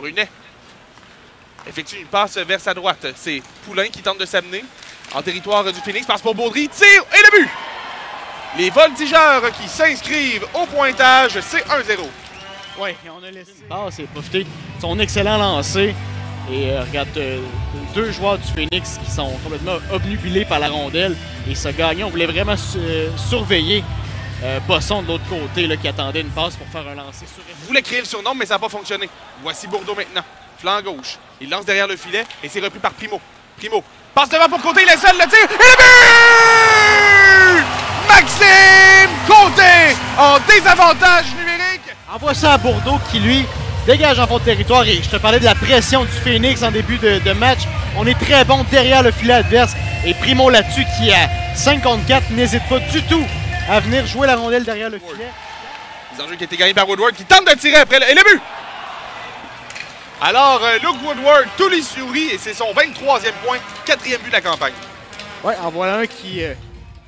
Brunet effectue une passe vers sa droite. C'est Poulain qui tente de s'amener en territoire du Phoenix. Passe pour Baudry, tire et le but! Les voltigeurs qui s'inscrivent au pointage, c'est 1-0. Oui, on a laissé c'est profiter de son excellent lancer. Et regarde, deux joueurs du Phoenix qui sont complètement obnubilés par la rondelle. Et ce gagnant, on voulait vraiment surveiller Bosson de l'autre côté là, qui attendait une passe pour faire un lancer sur. Vous voulez créer le surnom, mais ça n'a pas fonctionné. Voici Bourdeau maintenant. Flanc gauche. Il lance derrière le filet et c'est repris par Primo. Primo passe devant pour Côté, il est seul, le tir et le but! Maxime Côté en désavantage numérique. Envoie ça à Bourdeau qui, lui, dégage en fond de territoire. Et je te parlais de la pression du Phoenix en début de match. On est très bon derrière le filet adverse. Et Primo là-dessus qui, à 5 contre 4, n'hésite pas du tout à venir jouer la rondelle derrière le filet. Les enjeux qui a été gagné par Woodward qui tente de tirer après et le but! Alors, Luke Woodward, tous les souris et c'est son 23e point, 4e but de la campagne. Ouais, en voilà un qui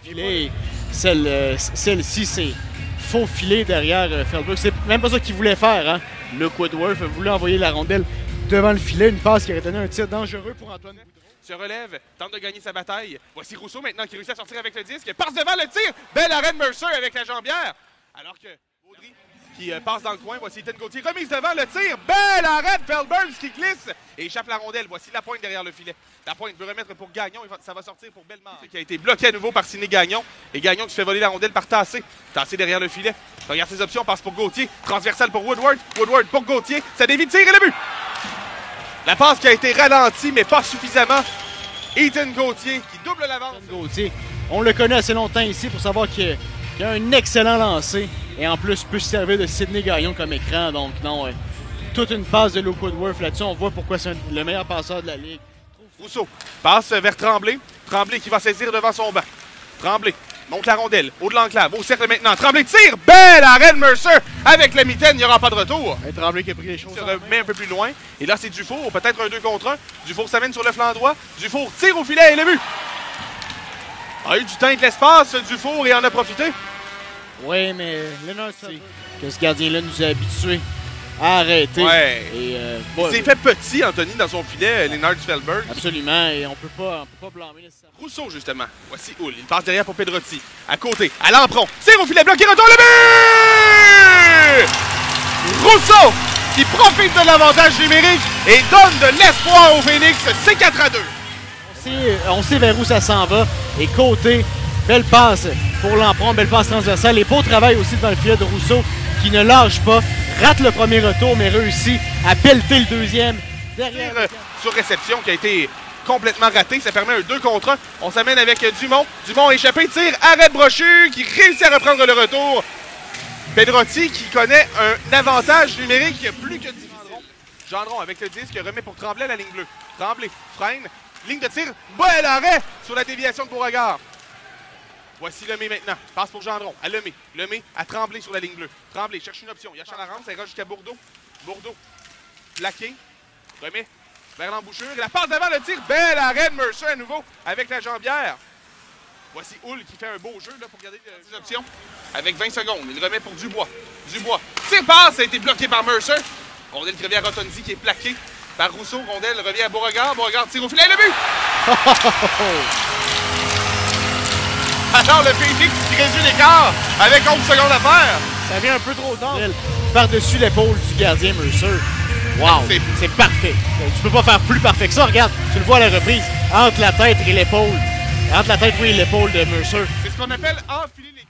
filait. Celle-ci, c'est faux filet derrière Feldberg. C'est même pas ça qu'il voulait faire. Hein? Luke Woodward voulait envoyer la rondelle devant le filet, une passe qui aurait donné un tir dangereux pour Antoine Boudreau. Se relève, tente de gagner sa bataille. Voici Rousseau maintenant qui réussit à sortir avec le disque. Passe devant le tir. Belle arrêt de Mercer avec la jambière. Alors que Baudry qui passe dans le coin. Voici Ethan Gauthier. Remise devant le tir. Belle arrêt de Feldberg qui glisse et échappe la rondelle. Voici la pointe derrière le filet. La pointe veut remettre pour Gagnon. Ça va sortir pour Bellemare qui a été bloqué à nouveau par Sidney Gagnon. Et Gagnon qui se fait voler la rondelle par Tassé. Tassé derrière le filet. Regarde ses options. Passe pour Gauthier. Transversal pour Woodward. Woodward pour Gauthier. Ça dévie, tire et le but. La passe qui a été ralentie, mais pas suffisamment. Ethan Gauthier qui double l'avance. Gauthier, on le connaît assez longtemps ici pour savoir qu'il a un excellent lancer. Et en plus, peut se servir de Sidney Gagnon comme écran. Donc non, toute une passe de Luke Woodward. Là-dessus, on voit pourquoi c'est le meilleur passeur de la Ligue. Rousseau passe vers Tremblay. Tremblay qui va saisir devant son banc. Tremblay monte la rondelle, haut de l'enclave, au cercle maintenant. Tremblay tire, belle arrêt de Mercer avec la mitaine, il n'y aura pas de retour. Et Tremblay qui a pris les choses. Il se remet un peu plus loin. Et là, c'est Dufour, peut-être un 2 contre 1. Dufour s'amène sur le flanc droit. Dufour tire au filet et le but. A eu du temps et de l'espace, Dufour, et en a profité. Oui, mais Lennart, que ce gardien-là nous a habitués à arrêter. Ouais. Et, il s'est fait petit, Anthony, dans son filet, Lennart Feldberg. Absolument, et on peut pas blâmer nécessairement. Rousseau, justement. Voici Hull. Il passe derrière pour Pedrotti. À côté, à l'emprunt. Tire au filet, bloqué, retourne le but! Rousseau qui profite de l'avantage numérique et donne de l'espoir au Phoenix. C'est 4-2. On sait vers où ça s'en va. Et côté, belle passe pour l'emprunt, belle passe transversale. Et beau travail aussi dans le filet de Rousseau qui ne lâche pas. Rate le premier retour, mais réussit à pelleter le deuxième. Derrière sur réception qui a été complètement raté. Ça permet un 2 contre 1. On s'amène avec Dumont. Dumont échappé, tire, arrêt de Brochu qui réussit à reprendre le retour. Pedrotti qui connaît un avantage numérique plus que Gendron. Gendron avec le disque remet pour Tremblay la ligne bleue. Tremblay freine, ligne de tir, bel arrêt sur la déviation de Beauregard. Voici Lemay maintenant. Passe pour Gendron à Lemay. Lemay à Tremblay sur la ligne bleue. Tremblay cherche une option. Il y a Chalarande, ça ira jusqu'à Bourdeau. Bourdeau plaqué. Remet vers l'embouchure. La passe devant le tir. Bel arrêt de Mercer à nouveau avec la jambière. Voici Hull qui fait un beau jeu là, pour garder les options. Avec 20 secondes. Il remet pour Dubois. Dubois. Tire passe. Ça a été bloqué par Mercer. Rondelle qui revient à Rotondi qui est plaqué par Rousseau. Rondelle revient à Beauregard. Beauregard tire au filet. Le but! Alors le Phoenix qui réduit l'écart avec 11 secondes à faire. Ça vient un peu trop tard. Par-dessus l'épaule du gardien Mercer. Wow, c'est parfait. Tu peux pas faire plus parfait que ça. Regarde, tu le vois à la reprise. Entre la tête et l'épaule. Entre la tête, oui, et l'épaule de Mercer. C'est ce qu'on appelle enfiler les